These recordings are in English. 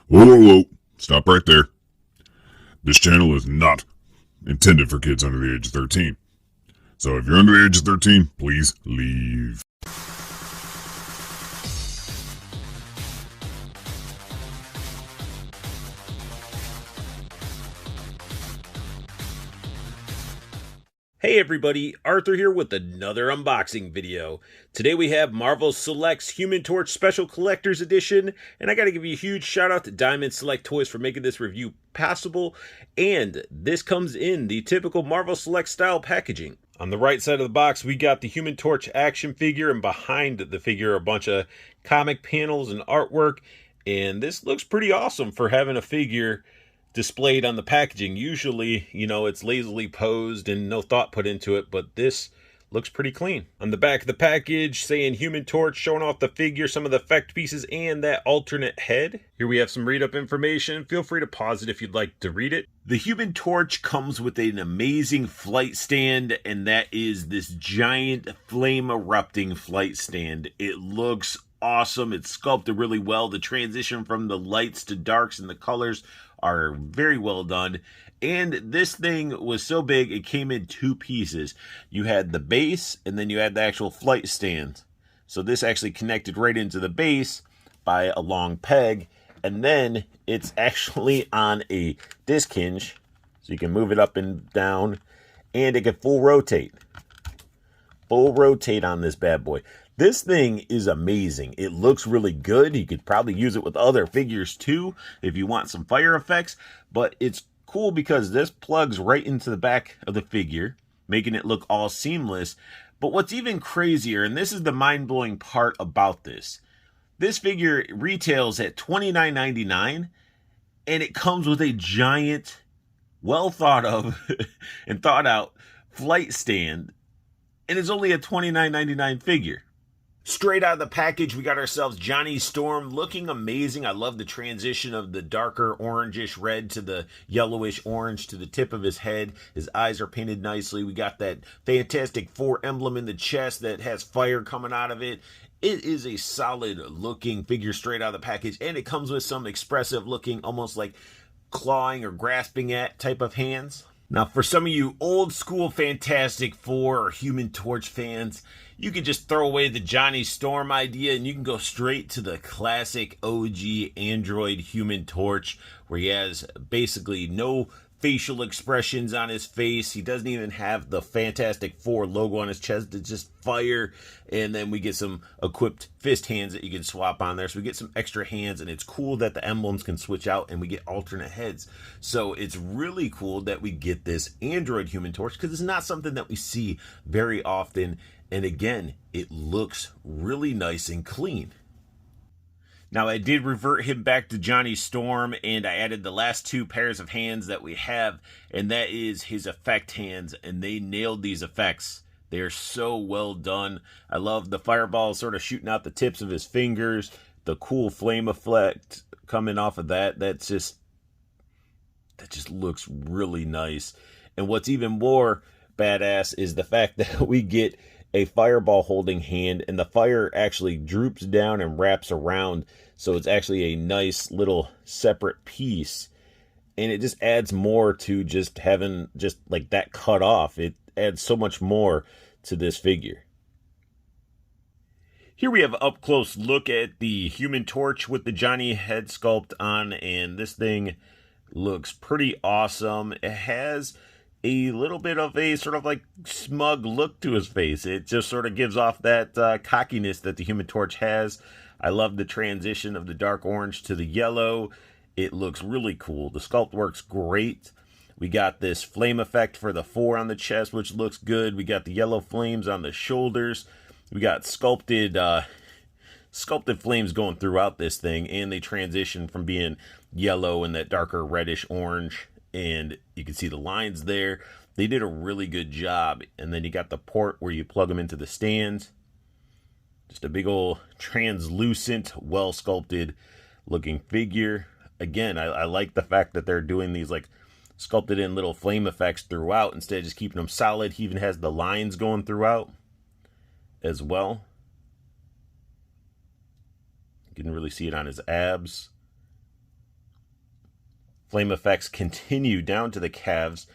Whoa, whoa, whoa. Stop right there. This channel is not intended for kids under the age of 13. So if you're under the age of 13, please leave. Hey everybody, Arthur here with another unboxing video. Today we have Marvel Select's Human Torch Special Collector's Edition, and I gotta give you a huge shout out to Diamond Select Toys for making this review possible, and this comes in the typical Marvel Select style packaging. On the right side of the box we got the Human Torch action figure, and behind the figure are a bunch of comic panels and artwork, and this looks pretty awesome for having a figure displayed on the packaging. Usually, it's lazily posed and no thought put into it, but this looks pretty clean. On the back of the package, saying Human Torch, showing off the figure, some of the effect pieces, and that alternate head. Here we have some read-up information. Feel free to pause it if you'd like to read it. The Human Torch comes with an amazing flight stand, and that is this giant flame-erupting flight stand. It looks awesome. It's sculpted really well. The transition from the lights to darks and the colors are very well done. And this thing was so big, it came in two pieces. You had the base, and then you had the actual flight stand. So this actually connected right into the base by a long peg, and then it's actually on a disc hinge, so you can move it up and down, and it can full rotate on this bad boy. This thing is amazing. It looks really good. You could probably use it with other figures too if you want some fire effects, but it's cool because this plugs right into the back of the figure, making it look all seamless. But what's even crazier, and this is the mind-blowing part about this figure retails at $29.99, and it comes with a giant, well thought of and thought out flight stand, and it's only a $29.99 figure. Straight out of the package, we got ourselves Johnny Storm, looking amazing. I love the transition of the darker orangish red to the yellowish orange to the tip of his head. His eyes are painted nicely. We got that Fantastic Four emblem in the chest that has fire coming out of it. It is a solid looking figure straight out of the package, and it comes with some expressive looking, almost like clawing or grasping at type of hands. Now, for some of you old school Fantastic Four or Human Torch fans, you could just throw away the Johnny Storm idea and you can go straight to the classic OG Android Human Torch, where he has basically no facial expressions on his face. He doesn't even have the Fantastic Four logo on his chest. It's just fire, and then we get some equipped fist hands that you can swap on there. So we get some extra hands, and it's cool that the emblems can switch out and we get alternate heads. So it's really cool that we get this Android Human Torch, because it's not something that we see very often. And again, it looks really nice and clean. Now, I did revert him back to Johnny Storm, and I added the last two pairs of hands that we have, and that is his effect hands, and they nailed these effects. They are so well done. I love the fireball sort of shooting out the tips of his fingers, the cool flame effect coming off of that. That just looks really nice. And what's even more badass is the fact that we get a fireball holding hand, and the fire actually droops down and wraps around, so it's actually a nice little separate piece, and it just adds more to just having just like that cut off. It adds so much more to this figure. Here we have an up close look at the Human Torch with the Johnny head sculpt on, and this thing looks pretty awesome. It has a little bit of a sort of like smug look to his face. It just sort of gives off that cockiness that the Human Torch has. I love the transition of the dark orange to the yellow. It looks really cool. The sculpt works great. We got this flame effect for the 4 on the chest, which looks good. We got the yellow flames on the shoulders. We got sculpted flames going throughout this thing, and they transition from being yellow and that darker reddish orange, and you can see the lines there. They did a really good job. And then you got the port where you plug them into the stands. Just a big old translucent, well sculpted looking figure. Again, I like the fact that they're doing these like sculpted in little flame effects throughout instead of just keeping them solid. He even has the lines going throughout as well. You can really see it on his abs. flame effects continue down to the calves.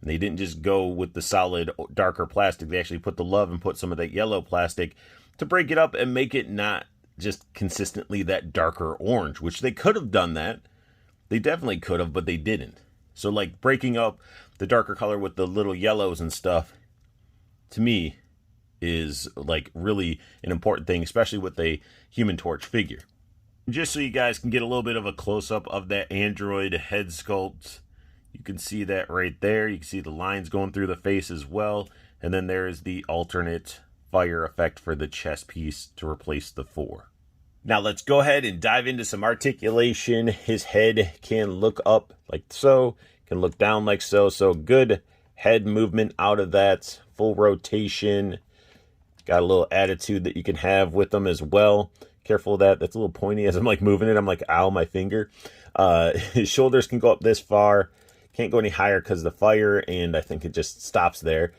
And they didn't just go with the solid, darker plastic. They actually put the love and put some of that yellow plastic to break it up and make it not just consistently that darker orange, which they could have done that. They definitely could have, but they didn't. So like breaking up the darker color with the little yellows and stuff, to me, is like really an important thing, especially with a Human Torch figure. Just so you guys can get a little bit of a close-up of that android head sculpt, you can see that right there. You can see the lines going through the face as well. And then there is the alternate fire effect for the chest piece to replace the 4. Now let's go ahead and dive into some articulation. His head can look up like so, can look down like so. So good head movement out of that, full rotation. Got a little attitude that you can have with them as well. Careful of that. That's a little pointy as I'm like moving it. I'm like, ow, my finger. His shoulders can go up this far. Can't go any higher because of the fire, and I think it just stops there.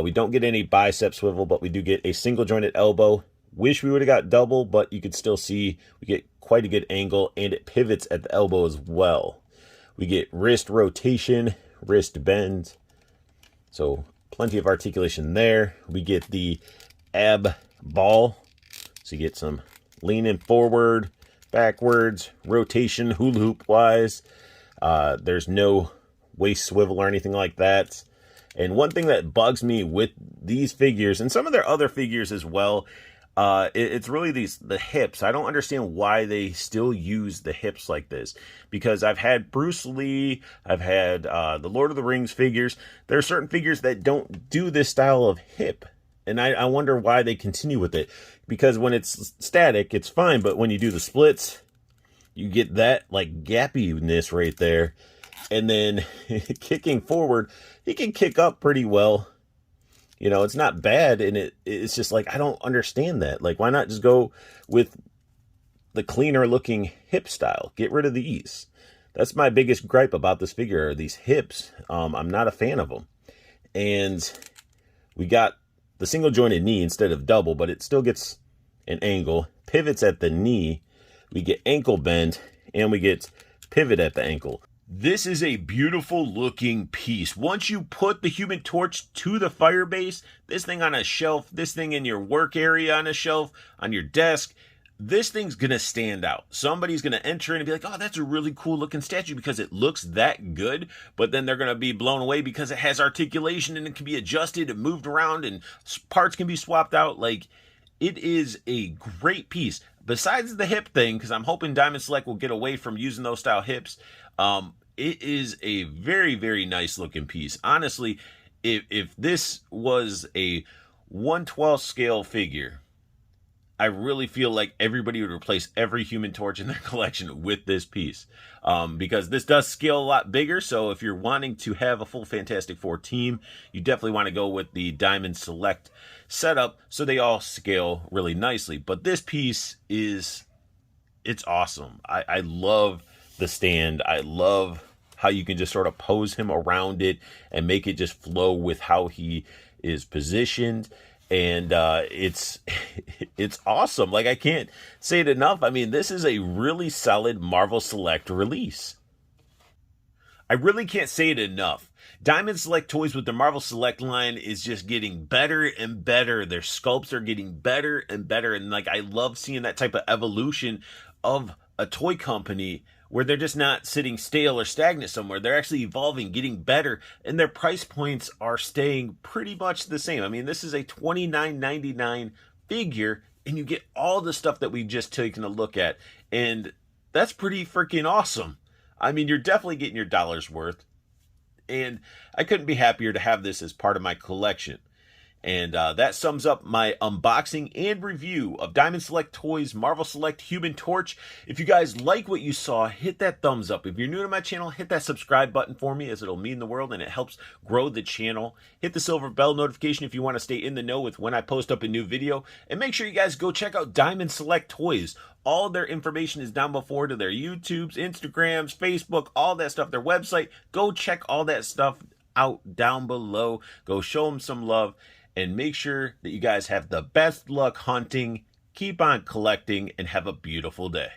We don't get any bicep swivel, but we do get a single jointed elbow. Wish we would have got double, but you could still see we get quite a good angle, and it pivots at the elbow as well. We get wrist rotation, wrist bend. So plenty of articulation there. We get the ab ball. So you get some leaning forward, backwards, rotation, hula hoop wise. There's no waist swivel or anything like that. And one thing that bugs me with these figures, and some of their other figures as well, it's really the hips. I don't understand why they still use the hips like this. Because I've had Bruce Lee, I've had the Lord of the Rings figures. There are certain figures that don't do this style of hip. And I wonder why they continue with it. Because when it's static, it's fine. But when you do the splits, you get that like gappiness right there. And then kicking forward, he can kick up pretty well. You know, it's not bad. And it's just like, I don't understand that. Like, why not just go with the cleaner looking hip style? Get rid of these. That's my biggest gripe about this figure, are these hips. I'm not a fan of them. And we got the single jointed knee instead of double, but it still gets an angle. Pivots at the knee. We get ankle bend, and we get pivot at the ankle. This is a beautiful looking piece. Once you put the Human Torch to the fire base, this thing on a shelf, this thing in your work area on a shelf, on your desk, this thing's going to stand out. Somebody's going to enter in and be like, oh, that's a really cool looking statue because it looks that good. But then they're going to be blown away because it has articulation and it can be adjusted and moved around and parts can be swapped out. Like, it is a great piece. Besides the hip thing, because I'm hoping Diamond Select will get away from using those style hips, it is a very, very nice looking piece. Honestly, if this was a 1/12 scale figure, I really feel like everybody would replace every Human Torch in their collection with this piece. Because this does scale a lot bigger, so if you're wanting to have a full Fantastic Four team, you definitely want to go with the Diamond Select setup, so they all scale really nicely. But this piece it's awesome. I love the stand. I love how you can just sort of pose him around it and make it just flow with how he is positioned. And it's awesome. Like, I can't say it enough. I mean, this is a really solid Marvel Select release. I really can't say it enough. Diamond Select Toys with the Marvel Select line is just getting better and better. Their sculpts are getting better and better. And like, I love seeing that type of evolution of a toy company where they're just not sitting stale or stagnant somewhere. They're actually evolving, getting better, and their price points are staying pretty much the same. I mean, this is a $29.99 figure, and you get all the stuff that we've just taken a look at, and that's pretty freaking awesome. I mean, you're definitely getting your dollar's worth, and I couldn't be happier to have this as part of my collection. And that sums up my unboxing and review of Diamond Select Toys Marvel Select Human Torch. If you guys like what you saw, hit that thumbs up. If you're new to my channel, hit that subscribe button for me, as it'll mean the world and it helps grow the channel. Hit the silver bell notification if you want to stay in the know with when I post up a new video. And make sure you guys go check out Diamond Select Toys. All their information is down below to their YouTubes, Instagrams, Facebook, all that stuff, their website. Go check all that stuff out down below. Go show them some love. And make sure that you guys have the best luck hunting, keep on collecting, and have a beautiful day.